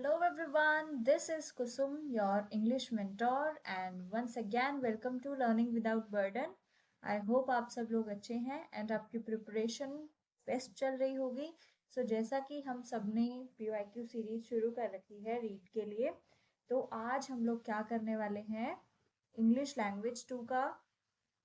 Hello everyone, this is Kusum, your English mentor, and once again welcome to Learning Without Burden. I hope आप सब लोग अच्छे हैं and आपकी preparation best चल रही होगी. जैसा कि हम सब ने PYQ सीरीज शुरू कर रखी है रीड के लिए, तो आज हम लोग क्या करने वाले हैं, इंग्लिश लैंग्वेज 2 का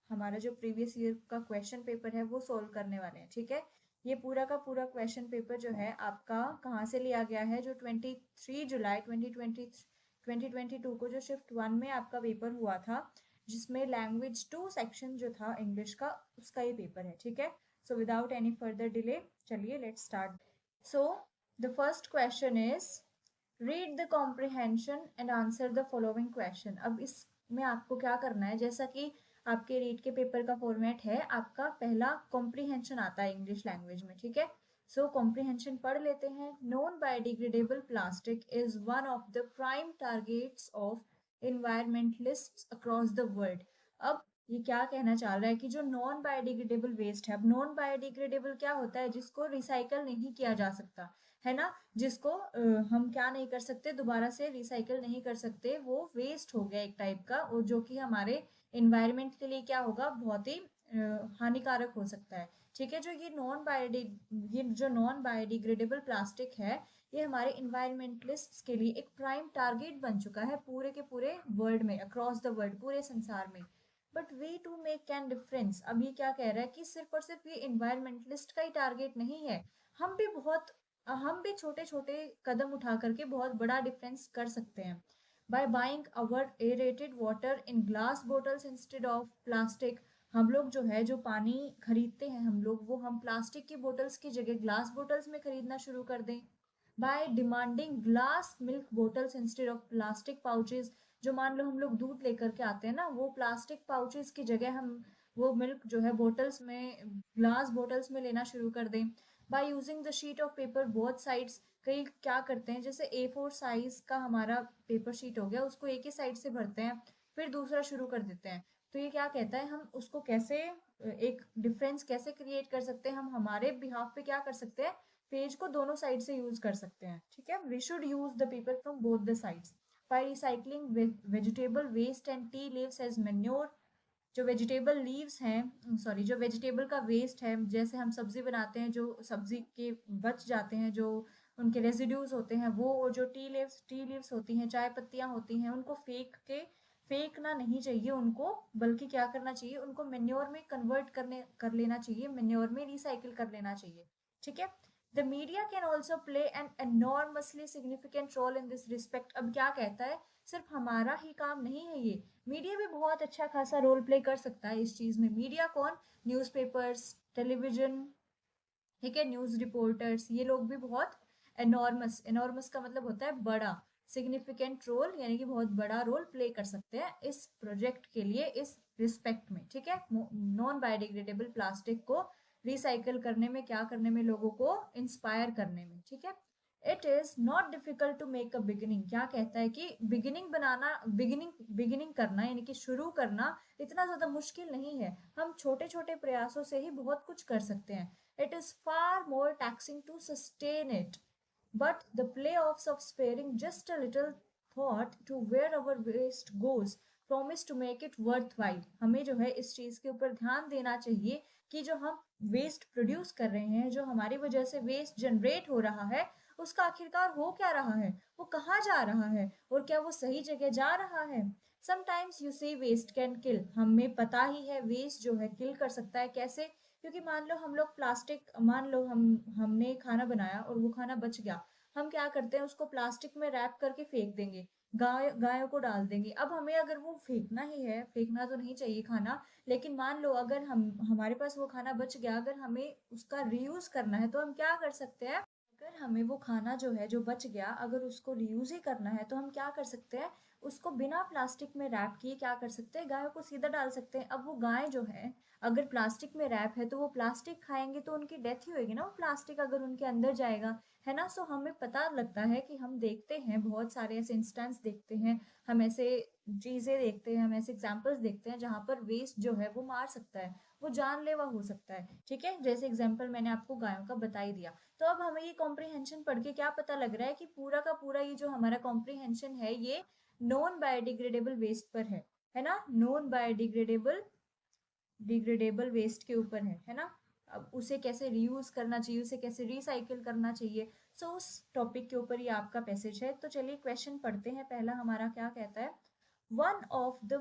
हमारा जो प्रीवियस ईयर का क्वेश्चन पेपर है वो सोल्व करने वाले हैं. ठीक है, ये पूरा का पूरा क्वेश्चन पेपर जो है आपका कहाँ से लिया गया है, जो 23 जुलाई 2022 को जो शिफ्ट 1 में आपका पेपर हुआ था, जिसमें लैंग्वेज 2 सेक्शन जो था इंग्लिश का, उसका ये पेपर है. ठीक है, so without any further delay चलिए let's start. So the first question is read the comprehension and answer the following question. अब इसमें आपको क्या करना है, जैसा कि आपके रीड के पेपर का फॉर्मेट है, आपका पहला कॉम्प्रिहेंशन आता है इंग्लिश लैंग्वेज में. ठीक है, सो कॉम्प्रिहेंशन पढ़ लेते हैं. Non biodegradable plastic is one of the prime targets of environmentalists across the world. अब ये क्या कहना चाह रहा है कि जो नॉन बायोडिग्रेडेबल वेस्ट है, अब नॉन बायोडिग्रेडेबल क्या होता है, जिसको रिसाइकल नहीं किया जा सकता है ना, जिसको हम क्या नहीं कर सकते, दोबारा से रिसाइकल नहीं कर सकते, वो वेस्ट हो गया एक टाइप का, और जो कि हमारे इन्वायरमेंट के लिए क्या होगा, बहुत ही हानिकारक हो सकता है. ठीक है, ये जो नॉन बायोडिग्रेडेबल प्लास्टिक है, ये हमारे इन्वायरमेंटलिस्ट के लिए एक प्राइम टारगेट बन चुका है पूरे के पूरे वर्ल्ड में, अक्रॉस द वर्ल्ड, पूरे संसार में. But we too make can difference. अब ये क्या कह रहा है कि सिर्फ और सिर्फ ये इन्वायरमेंटलिस्ट का ही टारगेट नहीं है, हम भी छोटे छोटे कदम उठा करके बहुत बड़ा डिफरेंस कर सकते हैं. By buying our aerated water in glass bottles instead of plastic. हम लोग जो है, जो पानी खरीदते हैं हम लोग, वो हम प्लास्टिक की बोटल्स की जगह ग्लास बोटल्स में खरीदना शुरू कर दें. By demanding glass milk bottles instead of plastic pouches. जो मान लो हम लोग दूध लेकर के आते हैं ना, वो प्लास्टिक पाउचेस की जगह हम वो मिल्क जो है बोटल्स में, ग्लास बोटल्स में लेना शुरू कर दें. By using the sheet of paper both sides. कई क्या करते हैं, जैसे A4 साइज का हमारा पेपर शीट हो गया, उसको एक ही साइड से भरते हैं, फिर दूसरा शुरू कर देते हैं. तो ये क्या कहता है, हम उसको कैसे एक डिफरेंस कैसे क्रिएट कर सकते हैं, हम हमारे बिहाफ पे क्या कर सकते हैं, पेज को दोनों साइड से यूज कर सकते हैं. ठीक है, we should use the paper from both the sides. By recycling vegetable waste and tea leaves as manure. जो वेजिटेबल लीव्स हैं, सॉरी, जो वेजिटेबल का वेस्ट है, जैसे हम सब्जी बनाते हैं, जो सब्जी के बच जाते हैं, जो उनके रेजिड्यूज होते हैं वो, और जो टी लीव्स होती हैं, चाय पत्तियां होती हैं, उनको फेंकना नहीं चाहिए उनको, बल्कि क्या करना चाहिए, उनको मेन्योर में कन्वर्ट कर लेना चाहिए, मेन्योर में रिसाइकिल कर लेना चाहिए. ठीक है, the media can also play an enormously significant role in this respect. अब क्या कहता है, सिर्फ हमारा ही काम नहीं है ये, मीडिया भी बहुत अच्छा खासा रोल प्ले कर सकता है इस चीज में. मीडिया कौन, न्यूज़पेपर्स, टेलीविजन, ठीक है, न्यूज रिपोर्टर्स, ये लोग भी बहुत एनॉर्मस, एनॉर्मस का मतलब होता है बड़ा, सिग्निफिकेंट रोल यानी कि बहुत बड़ा रोल प्ले कर सकते हैं इस प्रोजेक्ट के लिए, इस रिस्पेक्ट में. ठीक है, नॉन बायोडिग्रेडेबल प्लास्टिक को रिसाइकल करने में, क्या करने में, लोगों को इंस्पायर करने में. ठीक है, it is not difficult to make a beginning. क्या कहता है कि बिगिनिंग करना यानी कि शुरू करना इतना ज्यादा मुश्किल नहीं है, हम छोटे छोटे प्रयासों से ही बहुत कुछ कर सकते हैं. It is far more taxing to sustain it, but the playoffs of sparing just a little thought to where our waste goes promise to make it worthwhile. हमें जो है इस चीज के ऊपर ध्यान देना चाहिए कि जो हम वेस्ट प्रोड्यूस कर रहे हैं, जो हमारी वजह से वेस्ट जनरेट हो रहा है, उसका आखिरकार हो क्या रहा है, वो कहाँ जा रहा है, और क्या वो सही जगह जा रहा है. Sometimes you see waste can kill. हमें पता ही है वेस्ट जो है किल कर सकता है. कैसे, क्योंकि मान लो हम लोग प्लास्टिक, मान लो हमने खाना बनाया और वो खाना बच गया, हम क्या करते हैं, उसको प्लास्टिक में रैप करके फेंक देंगे, गायों को डाल देंगे. अब हमें अगर वो फेंकना ही है, फेंकना तो नहीं चाहिए खाना, लेकिन मान लो अगर हमारे पास वो खाना बच गया, अगर हमें उसका रीयूज करना है तो हम क्या कर सकते हैं, अगर हमें वो खाना जो है, जो बच गया, अगर उसको रीयूज ही करना है तो हम क्या कर सकते हैं, उसको बिना प्लास्टिक में रैप किए क्या कर सकते हैं, गायों को सीधा डाल सकते हैं. अब वो गाय जो है, अगर प्लास्टिक में रैप है तो वो प्लास्टिक खाएंगे तो उनकी डेथ ही होगी ना, वो प्लास्टिक अगर उनके अंदर जाएगा, है ना। सो हमें पता लगता है कि हम देखते हैं बहुत सारे ऐसे इंस्टेंस देखते हैं, हम ऐसे चीजें देखते हैं, हम ऐसे एग्जाम्पल्स देखते हैं जहां पर वेस्ट जो है वो मार सकता है, वो जानलेवा हो सकता है, ठीक है। जैसे एग्जाम्पल मैंने आपको गायों का बता ही दिया। तो अब हमें ये कॉम्प्रिहेंशन पढ़ के क्या पता लग रहा है कि पूरा का पूरा ये जो हमारा कॉम्प्रिहेंशन है ये नॉन बायोडिग्रेडेबल वेस्ट पर है ना, नॉन बायोडिग्रेडेबल डिग्रेडेबल वेस्ट के ऊपर है ना। अब उसे कैसे रीयूज करना चाहिए, उसे कैसे रिसाइकिल करना चाहिए, सो उस टॉपिक के ऊपर ये आपका पैसेज है। तो चलिए क्वेश्चन पढ़ते हैं। पहला हमारा क्या कहता है, one of the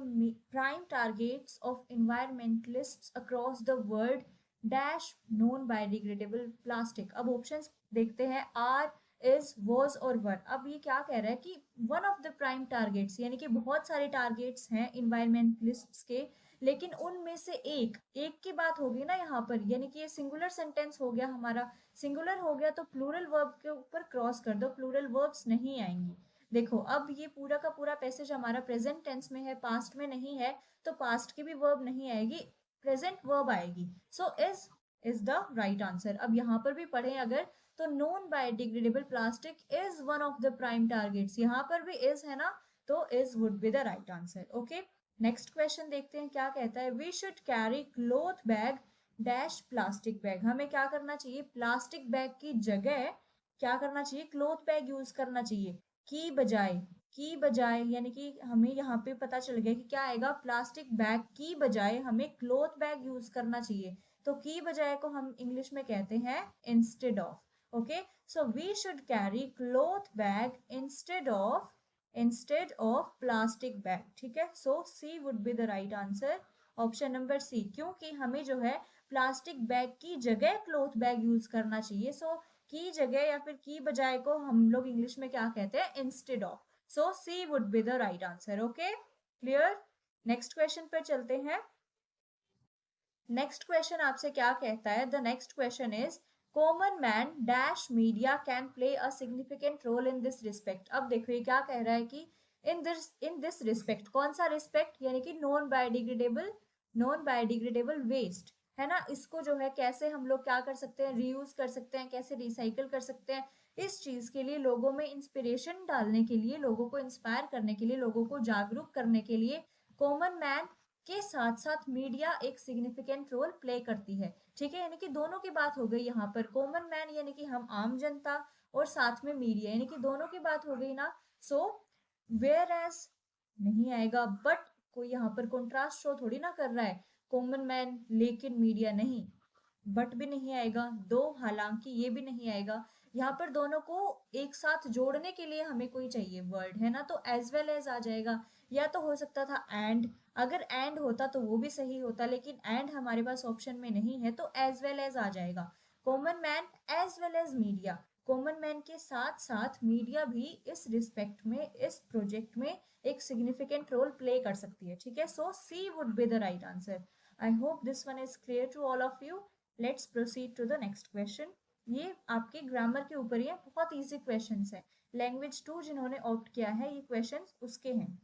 prime targets of environmentalists across the world dash non biodegradable plastic. अब ऑप्शंस देखते हैं, आर, इज, वॉज और वर। अब ये क्या कह रहा है कि one of the prime targets यानी कि बहुत सारे टारगेट्स हैं इन्वायरमेंटलिस्ट्स के, लेकिन उनमें से एक एक की बात होगी ना यहाँ पर, यानी कि ये सिंगुलर सेंटेंस हो गया हमारा। सिंगुलर हो गया तो प्लूरल वर्ब के ऊपर क्रॉस कर दो, प्लूरल वर्ब्स नहीं आएंगी। देखो अब ये पूरा का पूरा पैसेज हमारा प्रेजेंट टेंस में है, पास्ट में नहीं है, तो पास्ट की भी वर्ब नहीं आएगी, प्रेजेंट वर्ब आएगी। So is the right answer. अब यहाँ पर भी पढ़े अगर, तो non biodegradable plastic is one of the prime targets, यहाँ पर भी इज है ना, तो is would be the right answer. Okay, next question देखते हैं क्या कहता है, we should carry cloth bag dash plastic bag. हमें क्या करना चाहिए, प्लास्टिक बैग की जगह क्या करना चाहिए, क्लोथ बैग यूज करना चाहिए, की बजाय। की बजाय यानी कि हमें यहाँ पे पता चल गया कि क्या आएगा, प्लास्टिक बैग की बजाय हमें क्लोथ बैग यूज करना चाहिए। तो की बजाय को हम इंग्लिश में कहते हैं instead of. Okay, so we should carry cloth bag instead of plastic bag, ठीक है। So C would be the right answer, option number C, क्योंकि हमें जो है प्लास्टिक बैग की जगह क्लोथ बैग यूज करना चाहिए। सो की जगह या फिर की बजाय को हम लोग इंग्लिश में क्या कहते हैं, instead of. So C would be the right answer. Okay, clear. Next question पर चलते हैं। नेक्स्ट क्वेश्चन आपसे क्या कहता है, the next question is common man dash media can play a significant role in this respect. अब देखो ये क्या कह रहा है कि इन दिस रिस्पेक्ट, कौन सा रिस्पेक्ट, यानी कि नॉन बायोडिग्रेडेबल वेस्ट, है ना। इसको जो है कैसे हम लोग क्या कर सकते हैं, रीयूज कर सकते हैं, कैसे रिसाइकिल कर सकते हैं, इस चीज के लिए लोगों में इंस्पिरेशन डालने के लिए, लोगों को इंस्पायर करने के लिए, लोगों को जागरूक करने के लिए कॉमन मैन के साथ साथ मीडिया एक सिग्निफिकेंट रोल प्ले करती है, ठीक है। यानी कि दोनों की बात हो गई यहाँ पर, कॉमन मैन यानी कि हम आम जनता, और साथ में मीडिया यानी कि दोनों की बात हो गई ना। सो वेयर एज नहीं आएगा, बट कोई यहाँ पर कॉन्ट्रास्ट शो थोड़ी ना कर रहा है, कॉमन मैन लेकिन मीडिया नहीं, बट भी नहीं आएगा, दो हालांकि ये भी नहीं आएगा। यहाँ पर दोनों को एक साथ जोड़ने के लिए हमें कोई चाहिए वर्ड, है ना, तो एज वेल एज आ जाएगा। या तो हो सकता था एंड, अगर एंड होता तो वो भी सही होता, लेकिन एंड हमारे पास ऑप्शन में नहीं है, तो एज वेल एज आ जाएगा। Common man as well as media, common man के साथ साथ मीडिया भी इस रिस्पेक्ट में, इस प्रोजेक्ट में एक सिग्निफिकेंट रोल प्ले कर सकती है, ठीक है। So C would be the right answer. I hope this one is clear to all of you. Let's proceed to the next question. ये आपके ग्रामर के ऊपर ही है, बहुत इजी क्वेश्चंस है। लैंग्वेज 2 जिन्होंने ऑप्ट किया है ये क्वेश्चंस उसके हैं,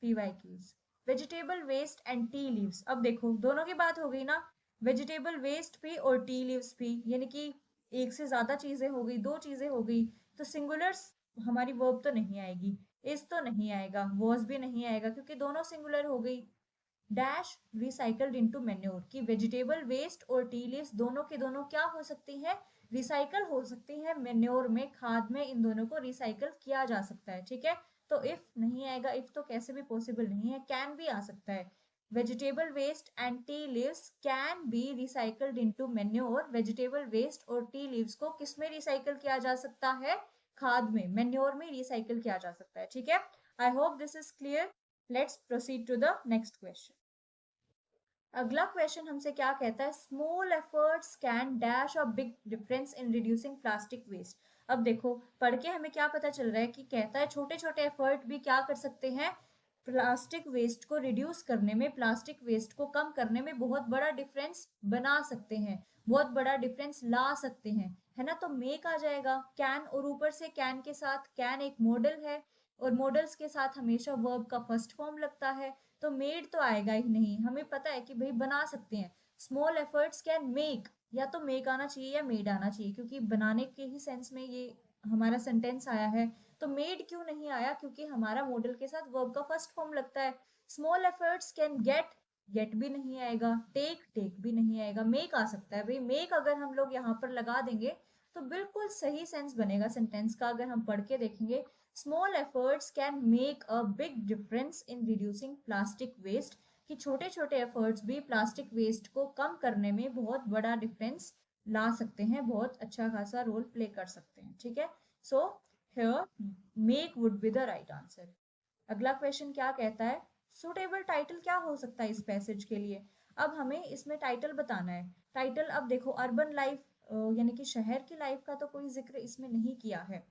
PYQs. Vegetable waste and tea leaves. अब देखो दोनों की बात हो गई ना, वेजिटेबल वेस्ट भी और टी लीव्स भी, यानी कि एक से ज्यादा चीजें हो गई, दो चीजें हो गई, तो सिंगुलर हमारी वर्ब तो नहीं आएगी, इस तो नहीं आएगा, वॉज भी नहीं आएगा, क्योंकि दोनों सिंगुलर हो गई। डैश रिसाइकल्ड इनटू मैन्योर, की वेजिटेबल वेस्ट और टी लीव्स दोनों के दोनों क्या हो सकती हैं, रिसाइकल हो सकती हैं मैन्योर में, खाद में, इन दोनों को रिसाइकल किया जा सकता है, ठीक है। तो इफ नहीं आएगा, इफ तो कैसे भी पॉसिबल नहीं है, कैन भी आ सकता है। Vegetable waste and tea leaves can be recycled into manure. Vegetable waste और टी लीव्स को किसमें रिसाइकल किया जा सकता है, खाद में, मैन्योर में रिसाइकल किया जा सकता है, ठीक है। I hope this is clear. Let's proceed to the next question. अगला क्वेश्चन हमसे क्या कहता है, small efforts can dash a big difference in reducing plastic waste. अब देखो पढ़ के हमें क्या पता चल रहा है कि कहता है छोटे छोटे एफर्ट भी क्या कर सकते हैं, प्लास्टिक वेस्ट को रिड्यूस करने में, प्लास्टिक वेस्ट को कम करने में बहुत बड़ा डिफरेंस बना सकते हैं, बहुत बड़ा डिफरेंस ला सकते हैं, है ना। तो मेक आ जाएगा कैन, और ऊपर से कैन के साथ, कैन एक मॉडल है और मॉडल्स के साथ हमेशा वर्ब का फर्स्ट फॉर्म लगता है, तो मेड तो आएगा ही नहीं, हमें पता है कि भाई बना सकते हैं। स्मॉल एफर्ट्स कैन मेक, या तो मेक आना चाहिए या मेड आना चाहिए, क्योंकि बनाने के ही सेंस में ये हमारा सेंटेंस आया है। तो मेड क्यों नहीं आया, क्योंकि हमारा मॉडल के साथ वर्ब का फर्स्ट फॉर्म लगता है। Small efforts can get, get भी नहीं आएगा, टेक, टेक भी नहीं आएगा, मेक आ सकता है भाई। मेक अगर हम लोग यहाँ पर लगा देंगे तो बिल्कुल सही सेंस बनेगा सेंटेंस का। अगर हम पढ़ के देखेंगे, small efforts can make a big difference in reducing plastic waste, कि छोटे छोटे एफर्ट्स भी प्लास्टिक वेस्ट को कम करने में बहुत बड़ा डिफरेंस ला सकते हैं, बहुत अच्छा खासा रोल प्ले कर सकते हैं। ठीक है, so here make would be the right answer. अगला क्वेश्चन क्या कहता है, सुटेबल टाइटल क्या हो सकता है इस पैसेज के लिए। अब हमें इसमें टाइटल बताना है। टाइटल, अब देखो, अर्बन लाइफ यानी कि शहर की लाइफ का तो कोई जिक्र इसमें नहीं किया है।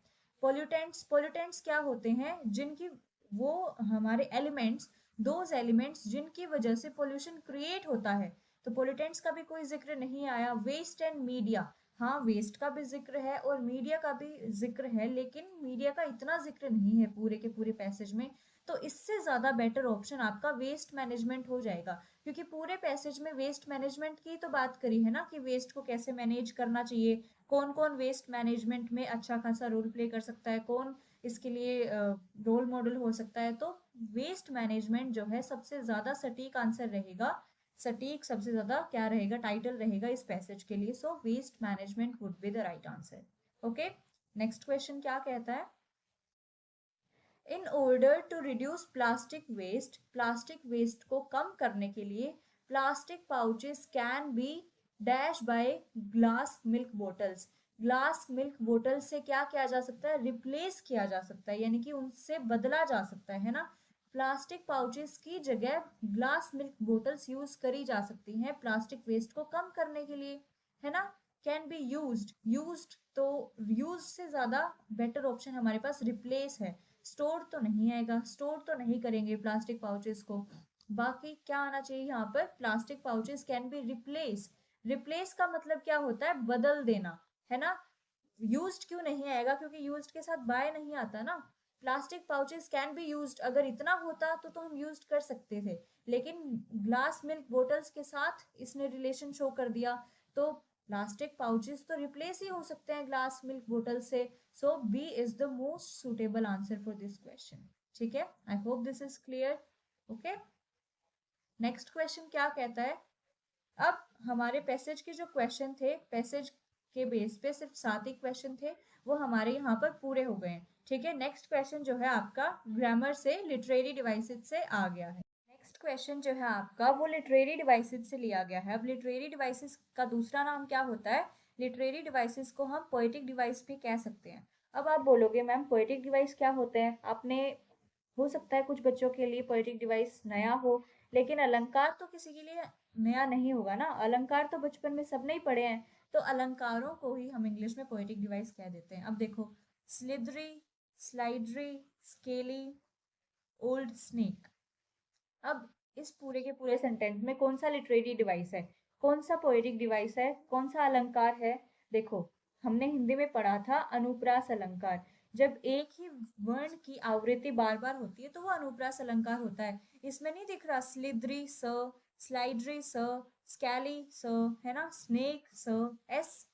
पोल्यूटेंट्स, पोल्यूटेंट्स क्या होते हैं, जिनकी, वो हमारे एलिमेंट्स, दोज एलिमेंट्स जिनकी वजह से पोल्यूशन क्रिएट होता है, तो पोल्यूटेंट्स का भी कोई जिक्र नहीं आया। वेस्ट एंड मीडिया, हाँ वेस्ट का भी जिक्र है और मीडिया का भी जिक्र है, लेकिन मीडिया का इतना जिक्र नहीं है पूरे के पूरे पैसेज में। तो इससे ज्यादा बेटर ऑप्शन आपका वेस्ट मैनेजमेंट हो जाएगा, क्योंकि पूरे पैसेज में वेस्ट मैनेजमेंट की तो बात करी है ना, कि वेस्ट को कैसे मैनेज करना चाहिए, कौन कौन वेस्ट मैनेजमेंट में अच्छा खासा रोल प्ले कर सकता है, कौन इसके लिए रोल मॉडल हो सकता है। तो वेस्ट मैनेजमेंट जो है सबसे ज्यादा सटीक आंसर रहेगा, सटीक सबसे ज्यादा क्या रहेगा, टाइटल रहेगा इस पैसेज के लिए। So waste management would be the right answer. Okay, next question क्या कहता है, in order to reduce plastic waste, plastic waste को कम करने के लिए plastic pouches can be dash by glass milk bottles, glass milk बोतल से क्या किया जा सकता है, रिप्लेस किया जा सकता है, यानी कि उनसे बदला जा सकता है ना। प्लास्टिक पाउचेस की जगह ग्लास मिल्क बोटल्स यूज करी जा सकती हैं प्लास्टिक वेस्ट को कम करने के लिए, है ना। कैन बी यूज्ड, यूज्ड तो यूज से ज्यादा बेटर ऑप्शन हमारे पास रिप्लेस है। स्टोर तो नहीं आएगा, स्टोर तो नहीं करेंगे प्लास्टिक पाउचेस को। बाकी क्या आना चाहिए यहाँ पर, plastic pouches can be replace, replace का मतलब क्या होता है, बदल देना, है ना। यूज्ड क्यों नहीं आएगा, क्योंकि यूज्ड के साथ बाय नहीं आता ना। Plastic pouches can be used, अगर इतना होता तो हम यूज कर सकते थे, लेकिन ग्लास मिल्क बोटल्स के साथ इसने रिलेशन शो कर दिया, तो प्लास्टिक पाउचेस तो रिप्लेस ही हो सकते हैं ग्लास मिल्क बोतल से। So B is the most suitable answer for this question. ठीक है, I hope this is clear. Okay, next question क्या कहता है, अब हमारे पैसेज के जो क्वेश्चन थे, पैसेज के बेस पे सिर्फ 7 ही क्वेश्चन थे, वो हमारे यहाँ पर पूरे हो गए हैं। ठीक है, नेक्स्ट क्वेश्चन जो है आपका ग्रामर से, लिटरेरी डिवाइसेस से आ गया है। नेक्स्ट क्वेश्चन जो है आपका वो लिटरेरी डिवाइसेस से लिया गया है। अब लिटरेरी डिवाइसेस का दूसरा नाम क्या होता है, लिटरेरी डिवाइसेस को हम पोएटिक डिवाइस भी कह सकते हैं। अब आप बोलोगे मैम पोएटिक डिवाइस क्या होते हैं, आपने, हो सकता है कुछ बच्चों के लिए पोएटिक डिवाइस नया हो, लेकिन अलंकार तो किसी के लिए नया नहीं होगा ना, अलंकार तो बचपन में सबने ही पढ़े हैं। तो अलंकारों को ही हम इंग्लिश में पोएटिक डिवाइस कह देते हैं। अब देखो, स्लिदरी, स्लाइडरी, स्केली, ओल्ड स्नेक। अब इस पूरे के पूरे सेंटेंस में कौन सा लिटरेरी डिवाइस है, कौन सा पोएटिक डिवाइस है, कौन सा अलंकार है। देखो, हमने हिंदी में पढ़ा था अनुप्रास अलंकार, जब एक ही वर्ण की आवृत्ति बार बार होती है तो वो अनुप्रास अलंकार होता है। इसमें नहीं दिख रहा, स्लिदरी स, स्लाइडरी स, स्कैली स, है ना, स्नेक स, एस,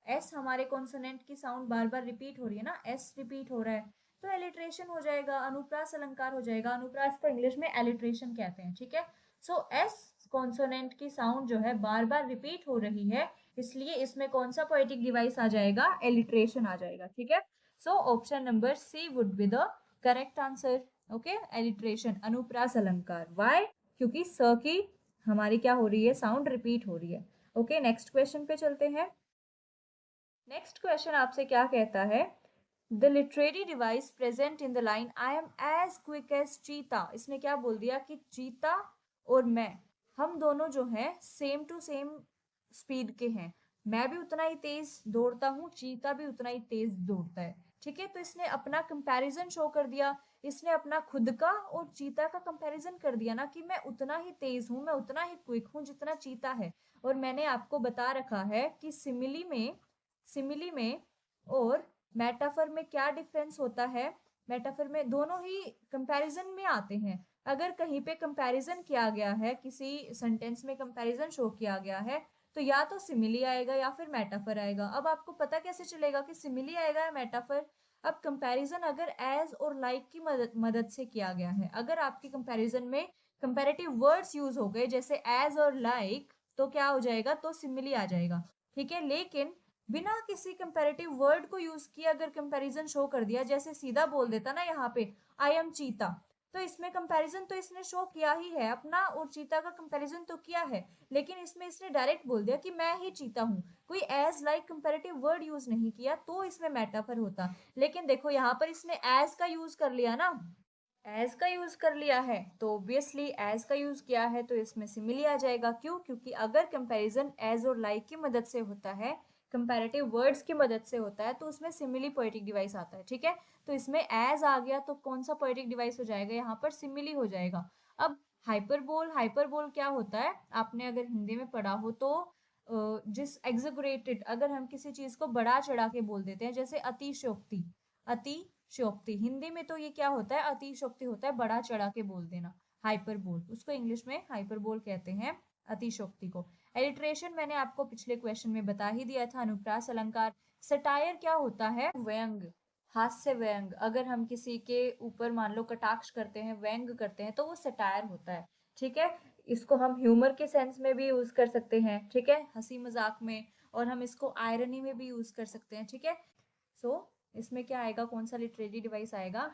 एस हमारे कॉन्सोनेंट की साउंड बार बार रिपीट हो रही है ना, एस रिपीट हो रहा है, तो एलिट्रेशन हो जाएगा, अनुप्रास अलंकार हो जाएगा। अनुप्रास को इंग्लिश में एलिट्रेशन कहते हैं। ठीक है, सो एस कॉन्सोनेंट की साउंड जो है बार बार रिपीट हो रही है, इसलिए इसमें कौन सा पोएटिक डिवाइस आ जाएगा, एलिट्रेशन आ जाएगा। ठीक है, so option number C would be the correct answer. Okay, alliteration, अनुप्रास अलंकार। वाई, क्योंकि स की हमारी क्या हो रही है, साउंड रिपीट हो रही है। ओके, नेक्स्ट क्वेश्चन पे चलते हैं। नेक्स्ट क्वेश्चन आपसे क्या कहता है, the literary device present in the line I am as quick as cheetah, इसने क्या बोल दिया कि चीता और मैं, हम दोनों जो हैं सेम टू सेम स्पीड के हैं, मैं भी उतना ही तेज दौड़ता हूँ, चीता भी उतना ही तेज दौड़ता है। ठीक है, तो इसने अपना कंपैरिजन शो कर दिया, इसने अपना खुद का और चीता का कंपैरिजन कर दिया ना, कि मैं उतना ही तेज हूँ, मैं उतना ही क्विक हूँ जितना चीता है। और मैंने आपको बता रखा है कि सिमिली में और मेटाफर में क्या डिफरेंस होता है, मेटाफर में दोनों ही कंपैरिजन में आते हैं। अगर कहीं पे कंपैरिजन किया गया है, किसी सेंटेंस में कंपैरिजन शो किया गया है, तो या तो सिमिली आएगा या फिर मेटाफर आएगा। अब आपको पता कैसे चलेगा कि सिमिली आएगा या मेटाफर? अब कंपैरिजन अगर एज और लाइक की मदद से किया गया है, अगर आपके कंपैरिजन में कंपैरेटिव वर्ड्स यूज हो गए जैसे एज और लाइक, तो क्या हो जाएगा? तो सिमिली आ जाएगा। ठीक है, लेकिन बिना किसी कंपैरेटिव वर्ड को यूज किए अगर कंपैरिजन शो कर दिया, जैसे सीधा बोल देता ना यहाँ पे आई एम चीता, तो इसमें कंपैरिजन तो इसने शो किया ही है, अपना और चीता का कंपैरिजन तो किया है, लेकिन इसमें इसने डायरेक्ट बोल दिया कि मैं ही चीता हूँ, कोई as like comparative word use नहीं किया, तो इसमें मेटाफर होता। लेकिन देखो यहाँ पर इसने एज का यूज कर लिया ना, एज का यूज कर लिया है, तो ऑब्वियसली एज का यूज किया है तो इसमें सिमिली आ जाएगा। क्यों? क्योंकि अगर कंपैरिजन एज और लाइक की मदद से होता है, कंपैरेटिव वर्ड्स की मदद से होता है, तो उसमें सिमिली पोएटिक डिवाइस आता है। ठीक है, तो इसमें एज आ गया तो कौन सा पोएटिक डिवाइस हो जाएगा? यहाँ पर सिमिली हो जाएगा। अब हाइपरबोल, हाइपरबोल क्या होता है? आपने अगर हिंदी में पढ़ा हो तो जिस एग्जेगरेटेड, अगर हम किसी चीज को बढ़ा चढ़ा के बोल देते हैं, जैसे अतिशयोक्ति, अतिशयोक्ति हिंदी में तो ये क्या होता है? अतिशयोक्ति होता है बढ़ा चढ़ा के बोल देना, हाइपरबोल, उसको इंग्लिश में हाइपरबोल कहते हैं अतिशयोक्ति को। एलिट्रेशन मैंने आपको पिछले क्वेश्चन में बता ही दिया था, अनुप्रास अलंकार। सटायर क्या होता है? व्यंग, हास्य व्यंग। अगर हम किसी के ऊपर मान लो कटाक्ष करते हैं, व्यंग करते हैं, तो वो सटायर होता है। ठीक है, इसको हम ह्यूमर के सेंस में भी यूज कर सकते हैं, ठीक है, हंसी मजाक में, और हम इसको आयरनी में भी यूज कर सकते हैं। ठीक है, सो इसमें क्या आएगा? कौन सा लिटरेरी डिवाइस आएगा?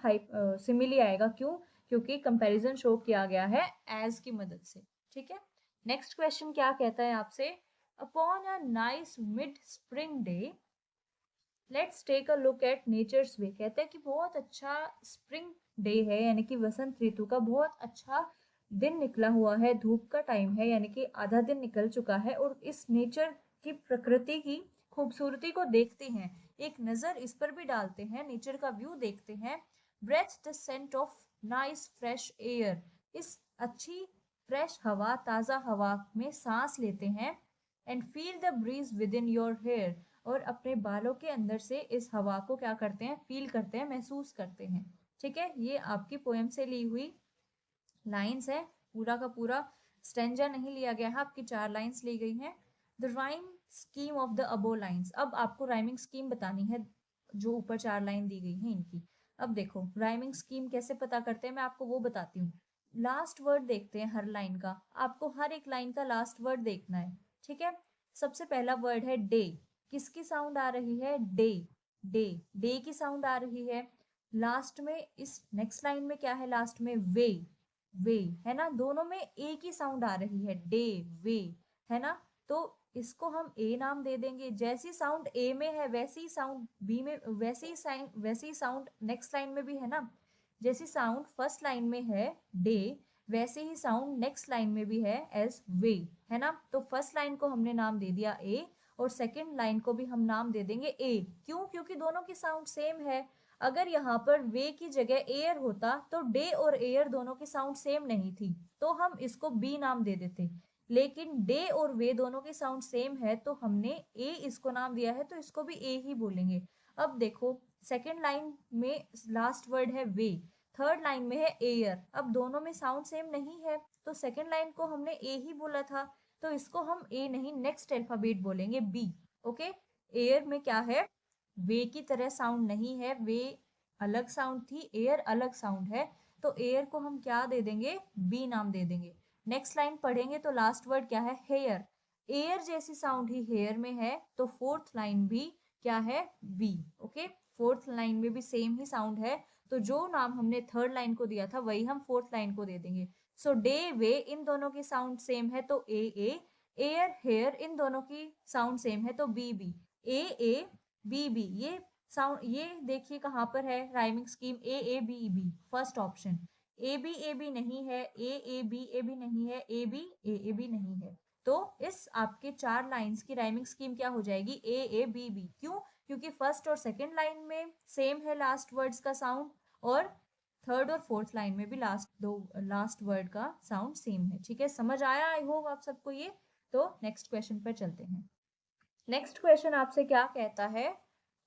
सिमिली आएगा। क्यों? क्योंकि कंपैरिजन शो किया गया है एज की मदद से। ठीक है, नेक्स्ट क्वेश्चन क्या कहता है आपसे? Upon a nice mid spring day let's take a look at nature's way. कहते हैं कि बहुत अच्छा स्प्रिंग डे है, यानी कि वसंत ऋतु का बहुत अच्छा दिन निकला हुआ है, धूप का टाइम है, यानी कि आधा दिन निकल चुका है, और इस नेचर की, प्रकृति की खूबसूरती को देखते हैं, एक नजर इस पर भी डालते हैं, नेचर का व्यू देखते हैं। Breathe the scent of nice fresh air, इस अच्छी फ्रेश हवा, ताजा हवा में सांस लेते हैं। And feel the breeze within your hair, और अपने बालों के अंदर से इस हवा को क्या करते हैं? फील करते हैं, महसूस करते हैं। ठीक है, ये आपकी पोएम से ली हुई लाइंस है, पूरा का पूरा स्टेंजा नहीं लिया गया है, आपकी 4 लाइंस ली गई हैं। The rhyme scheme of the above lines, अब आपको राइमिंग स्कीम बतानी है जो ऊपर 4 लाइन दी गई है इनकी। अब देखो राइमिंग स्कीम कैसे पता करते हैं, मैं आपको वो बताती हूँ। लास्ट वर्ड देखते हैं हर लाइन का, आपको हर एक लाइन का लास्ट वर्ड देखना है। ठीक है, सबसे पहला वर्ड है डे, किसकी साउंड आ रही है? डे, डे, डे की साउंड आ रही है। लास्ट में इस नेक्स्ट लाइन में क्या है? लास्ट में वे, वे, है ना, दोनों में ए की साउंड आ रही है, डे, वे, है ना, तो इसको हम ए नाम दे देंगे। जैसी साउंड ए में है वैसी ही साउंड बी में, वैसी ही साउंड नेक्स्ट लाइन में भी है ना, जैसी साउंड फर्स्ट लाइन में है डे, वैसे ही साउंड नेक्स्ट लाइन में भी है एज वे, है ना। तो फर्स्ट लाइन को हमने नाम दे दिया ए, और सेकेंड लाइन को भी हम नाम दे देंगे ए। क्यों? क्योंकि दोनों की साउंड सेम है। अगर यहाँ पर वे की जगह एयर होता तो डे और एयर दोनों की साउंड सेम नहीं थी, तो हम इसको बी नाम दे देते, लेकिन डे और वे दोनों की साउंड सेम है तो हमने ए इसको नाम दिया है, तो इसको भी ए ही बोलेंगे। अब देखो सेकेंड लाइन में लास्ट वर्ड है वे, थर्ड लाइन में है एयर, अब दोनों में साउंड सेम नहीं है, तो सेकेंड लाइन को हमने ए ही बोला था, तो इसको हम ए नहीं नेक्स्ट अल्फाबेट बोलेंगे बी। ओके, एयर में क्या है? वे की तरह साउंड नहीं है, वे अलग साउंड थी, एयर अलग साउंड है, तो एयर को हम क्या दे देंगे? बी नाम दे देंगे। नेक्स्ट लाइन पढ़ेंगे तो लास्ट वर्ड क्या है? हेयर, एयर जैसी साउंड ही हेयर में है, तो फोर्थ लाइन भी क्या है? बी। ओके, फोर्थ लाइन में भी सेम ही साउंड है, तो जो नाम हमने थर्ड लाइन को दिया था वही हम फोर्थ लाइन को दे देंगे। सो डे वे इन दोनों की साउंड सेम है तो ए ए, एयर हेयर इन दोनों की साउंड सेम है तो B B, A B B. ये साउंड, ये देखिए कहाँ पर है rhyming scheme? A B B, first option. A B नहीं है, ए बी नहीं है, ए बी नहीं है, तो इस आपके 4 लाइंस की राइमिंग स्कीम क्या हो जाएगी? A B B. क्यों? क्योंकि फर्स्ट और सेकंड लाइन में सेम है लास्ट वर्ड्स का साउंड, और थर्ड और फोर्थ लाइन में भी लास्ट वर्ड का साउंड सेम है। ठीक है, समझ आया आई होप आप सबको ये। तो नेक्स्ट क्वेश्चन पर चलते हैं। नेक्स्ट क्वेश्चन आपसे क्या कहता है?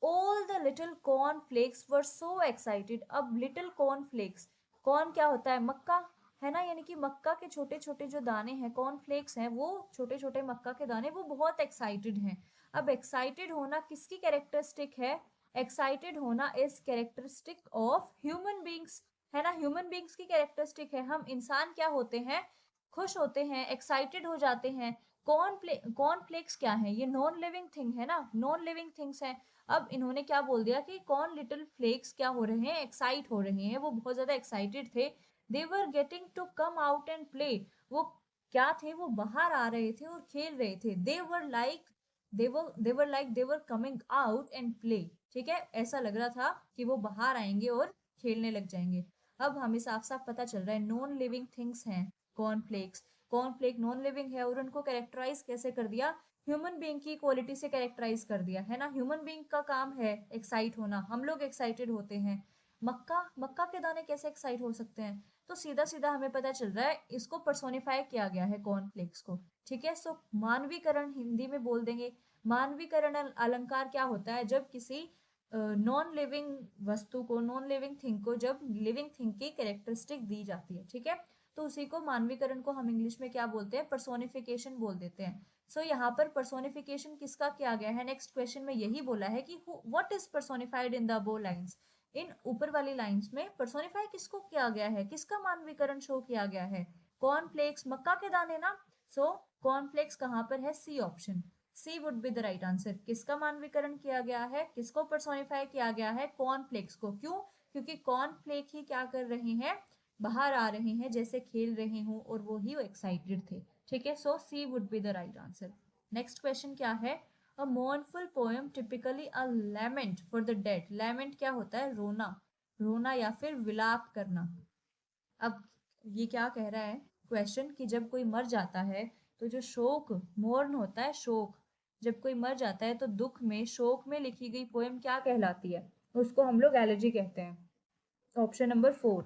All the little cornflakes were so excited. अब little cornflakes, कॉर्न क्या होता है? मक्का, है ना, यानी कि मक्का के छोटे छोटे जो दाने हैं, कॉर्नफ्लेक्स हैं, वो छोटे छोटे मक्का के दाने, वो बहुत एक्साइटेड हैं। अब एक्साइटेड होना किसकी कैरेक्टरिस्टिक है? एक्साइटेड होना is characteristic of human beings, है ना, ह्यूमन बींग्स की कैरेक्टरिस्टिक है। हम इंसान क्या होते हैं? खुश होते हैं, एक्साइटेड हो जाते हैं। कॉर्नफ्लेक्स क्या है? ये नॉन लिविंग थिंग है ना, नॉन लिविंग थिंग्स है। अब इन्होंने क्या बोल दिया कि कॉर्न लिटिल फ्लेक्स क्या हो रहे हैं? एक्साइट हो रहे हैं, वो बहुत ज्यादा एक्साइटेड थे। They were getting to come out and play, वो क्या थे? वो बाहर आ रहे थे और खेल रहे थे। They were coming out and play, ठीक है, ऐसा लग रहा था कि वो बाहर आएंगे और खेलने लग जाएंगे। अब हमें साफ साफ पता चल रहा है नॉन लिविंग थिंग्स हैं कॉर्नफ्लेक्स। कॉर्नफ्लेक नॉन लिविंग है और उनको कैरेक्टराइज कैसे कर दिया? ह्यूमन बीइंग की क्वालिटी से कैरेक्टराइज कर दिया, है ना। ह्यूमन बीइंग का काम है एक्साइट होना, हम लोग एक्साइटेड होते हैं। मक्का के दाने कैसे एक्साइट हो सकते हैं? तो सीधा सीधा हमें पता चल रहा है इसको पर्सोनिफाई किया गया है कॉर्नफ्लेक्स को, ठीक है। सो मानवीकरण हिंदी में बोल देंगे। मानवीकरण अलंकार क्या होता है? जब किसी नॉन लिविंग वस्तु को, नॉन लिविंग थिंग को, जब लिविंग थिंग की कैरेक्टरिस्टिक दी जाती है, ठीक है, तो उसी को मानवीकरण को हम इंग्लिश में क्या बोलते हैं? पर्सोनिफिकेशन बोल देते हैं। सो यहाँ पर पर्सोनिफिकेशन किसका किया गया है? नेक्स्ट क्वेश्चन में यही बोला है कि what is personified in the above lines. इन ऊपर वाली लाइंस में पर्सोनिफाई किसको किया गया है? किसका मानवीकरण शो किया गया है? कॉर्नफ्लेक्स, मक्का के दाने ना। सो कॉर्नफ्लेक्स कहाँ पर है? C option, C would be the right answer. किसका मानवीकरण किया गया है? किसको पर्सोनिफाई किया गया है? कॉर्नफ्लेक्स को। क्यों? क्योंकि कॉर्नफ्लेक ही क्या कर रहे हैं? बाहर आ रहे हैं, जैसे खेल रहे हों, और वो ही एक्साइटेड थे, ठीक है। So C would be the right answer. Next question क्या है? A mournful poem typically a lament for the dead. Lament क्या होता है? रोना, रोना या फिर विलाप करना। अब ये क्या कह रहा है क्वेश्चन कि जब कोई मर जाता है तो जो शोक, मोर्न होता है शोक, जब कोई मर जाता है तो दुख में, शोक में लिखी गई पोएम क्या कहलाती है? उसको हम लोग एलेजी कहते हैं। ऑप्शन नंबर 4,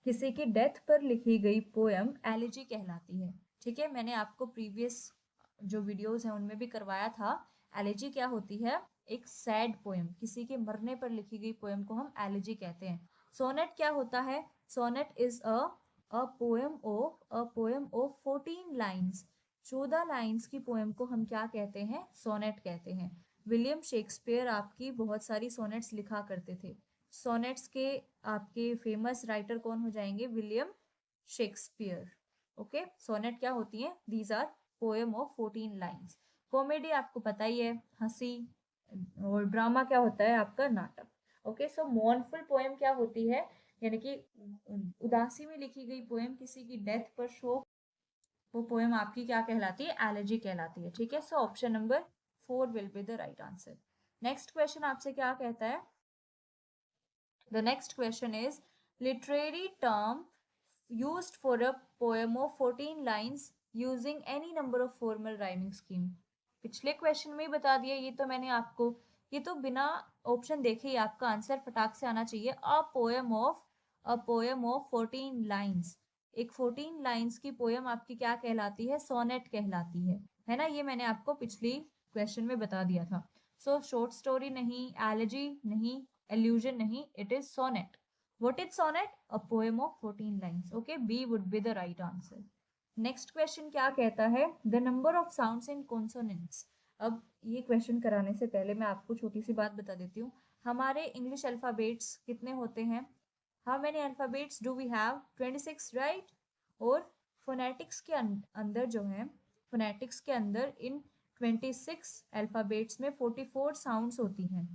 किसी की डेथ पर लिखी गई पोयम एलिजी कहलाती है, ठीक है। मैंने आपको प्रीवियस जो वीडियोस हैं उनमें भी करवाया था। एलिजी क्या होती है? एक सैड पोयम, किसी के मरने पर लिखी गई पोयम को हम एलिजी कहते हैं। सोनेट क्या होता है? Sonnet is a poem of 14 lines. 14 lines की पोयम को हम क्या कहते हैं? सोनेट कहते हैं। विलियम शेक्सपियर आपकी बहुत सारी सोनेट्स लिखा करते थे। सोनेट्स के आपके फेमस राइटर कौन हो जाएंगे? William Shakespeare. ओके, सोनेट क्या होती है? These are poem of 14 lines. Comedy आपको पता ही है, हंसी, और ड्रामा क्या होता है आपका? नाटक। ओके, सो मोurnful पोएम क्या होती है? यानी कि उदासी में लिखी गई पोएम, किसी की डेथ पर शोक, वो पोएम आपकी क्या कहलाती है? एलेजी कहलाती है, ठीक है। So option number 4 will be the right answer. Next question आपसे क्या कहता है? The next question is literary term used for a poem of 14 lines using any number of formal rhyming scheme। पिछले क्वेश्चन में ही बता दिया ये तो मैंने आपको, ये तो बिना ऑप्शन देखे ही आपका आंसर फटाक से आना चाहिए। अ पोएम ऑफ 14 लाइन्स, एक 14 लाइन्स की पोएम आपकी क्या कहलाती है? सोनेट कहलाती है ना। ये मैंने आपको पिछली क्वेश्चन में बता दिया था। सो शॉर्ट स्टोरी नहीं, एलजी नहीं, illusion नहीं, it is sonnet. What is sonnet? A poem of 14 lines. Okay, B would be the right answer. Next question क्या कहता है? The number of sounds in consonants. अब ये क्वेश्चन कराने से पहले मैं आपको छोटी सी बात बता देती हूँ। हमारे इंग्लिश अल्फाबेट्स कितने होते हैं? How many alphabets do we have? 26, right. और फोनेटिक्स के अंदर जो है, फोनेटिक्स के अंदर इन 26 अल्फाबेट्स में 44 साउंड्स होती हैं।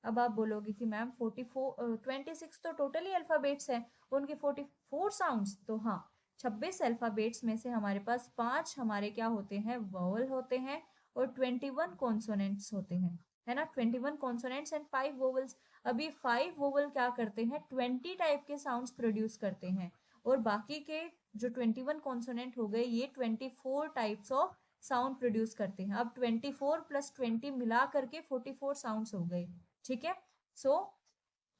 अब आप बोलोगे कि मैम 26 तो टोटली अल्फाबेट्स है, उनके 44 साउंड्स, तो हाँ, 26 अल्फाबेट्स में से हमारे पास 5 हमारे क्या होते हैं? वोवल होते हैं, और 21 कॉन्सोनेंट्स होते हैं, है ना। 21 कॉन्सोनेंट्स एंड 5 वोवल्स। अभी 5 वोवल क्या करते हैं? 20 टाइप के साउंड्स प्रोड्यूस करते हैं, और बाकी के जो 21 कॉन्सोनेंट हो गए, ये 24 टाइप्स ऑफ साउंड प्रोड्यूस करते हैं। अब 24 प्लस 20 मिला करके 44 साउंड्स हो गए, ठीक है। सो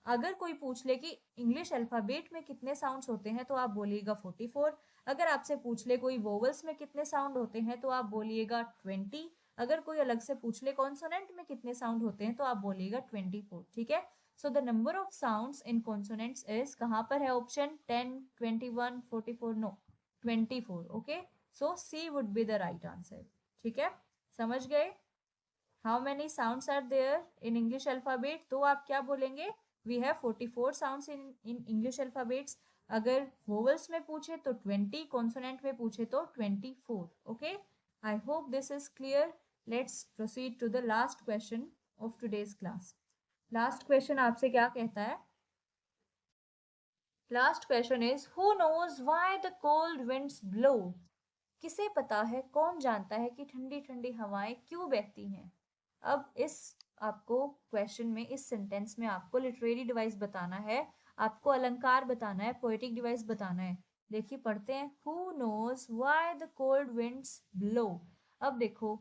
अगर कोई पूछ ले कि इंग्लिश अल्फाबेट में कितने साउंड्स होते हैं, तो आप बोलिएगा 44। अगर आपसे पूछ ले कोई वोवल्स में कितने साउंड होते हैं, तो आप बोलिएगा 20। अगर कोई अलग से पूछ ले कॉन्सोनेंट में कितने साउंड होते हैं तो आप बोलिएगा 24, ठीक है। So the number of sounds in consonants is, कहाँ पर है option, 10, 21, 44, no 24, okay. So C would be the right answer, ठीक है, समझ गए। How many sounds are there in English alphabet, तो आप क्या बोलेंगे, we have 44 sounds in English alphabets. अगर वोवल्स में पूछे तो 20, कॉन्सोनेंट में पूछे तो 24, okay. I hope this is clear. Let's proceed to the last question of today's class. Last question आपसे क्या कहता है, last question is who knows why the cold winds blow, किसे पता है, कौन जानता है कि ठंडी ठंडी हवाएं क्यों बहती हैं। अब इस आपको क्वेश्चन में, इस सेंटेंस में आपको लिटरेरी डिवाइस बताना है, आपको अलंकार बताना है, पोएटिक डिवाइस बताना है। देखिए पढ़ते हैं, who knows why the cold winds blow. अब देखो,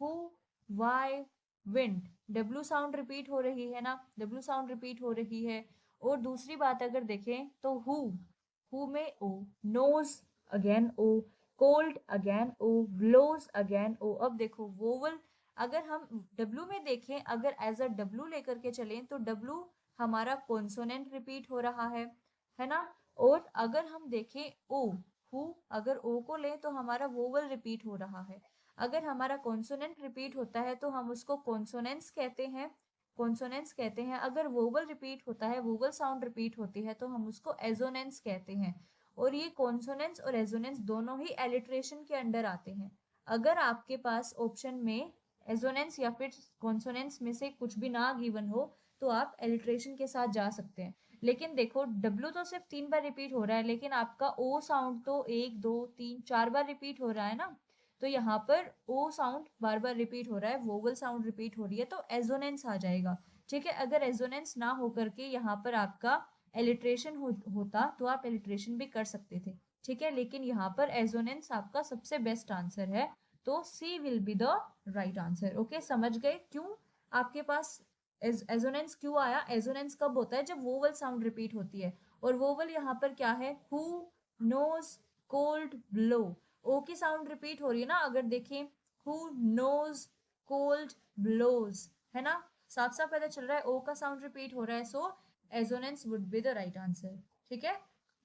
who, why, wind, W sound repeat हो रही है ना, डब्ल्यू साउंड रिपीट हो रही है। और दूसरी बात अगर देखें तो हु में ओ, नोज अगेन ओ, कोल्ड अगेन ओ, ब्लोज अगेन ओ। अब देखो वोवल, अगर हम डब्ल्यू में देखें, अगर एज अ डब्ल्यू लेकर के चलें तो डब्ल्यू हमारा कॉन्सोनेंट रिपीट हो रहा है ना। और अगर हम देखें ओ, हु, अगर ओ को लें तो हमारा वोवल रिपीट हो रहा है। अगर हमारा कॉन्सोनेंट रिपीट होता है तो हम उसको कॉन्सोनेंस कहते हैं, कॉन्सोनेंस कहते हैं। अगर वोवल रिपीट होता है, वोवल साउंड रिपीट होती है तो हम उसको एजोनेंस कहते हैं। और ये कॉन्सोनेंस और एजोनेंस दोनों ही एलिट्रेशन के अंडर आते हैं। अगर आपके पास ऑप्शन में एजोनेंस या फिर कॉन्सोनेंस में से कुछ भी ना गिवन हो तो आप एलिट्रेशन के साथ जा सकते हैं। लेकिन देखो डब्ल्यू तो सिर्फ 3 बार रिपीट हो रहा है, लेकिन आपका ओ साउंड तो 1, 2, 3, 4 बार रिपीट हो रहा है ना। तो यहाँ पर ओ साउंड बार बार रिपीट हो रहा है, वोवल साउंड रिपीट हो रही है, तो एजोनेंस आ जाएगा, ठीक है। अगर एजोनेंस ना होकर के यहाँ पर आपका एलिट्रेशन होता तो आप एलिट्रेशन भी कर सकते थे, ठीक है। लेकिन यहाँ पर एजोनेंस आपका सबसे बेस्ट आंसर है, तो C will be the right answer, okay. समझ गए क्यों आपके पास एजोनेंस क्यों आया। एजोनेंस कब होता है, जब वोवल साउंड रिपीट होती है। और वोवल यहाँ पर क्या है, हु, नोज, कोल्ड, ब्लो। ओ की साउंड रिपीट हो रही है ना, अगर देखें, हु नोज, कोल्ड, ब्लोज, है ना। साफ साफ पता चल रहा है ओ का साउंड रिपीट हो रहा है, so assonance would be the right answer, ठीक है।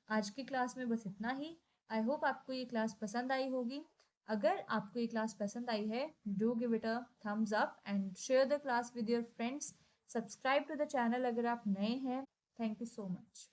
आज की क्लास में बस इतना ही। आई होप आपको ये क्लास पसंद आई होगी। अगर आपको ये क्लास पसंद आई है, do give it a thumbs up and share the class with your friends. Subscribe to the channel अगर आप नए हैं। Thank you so much.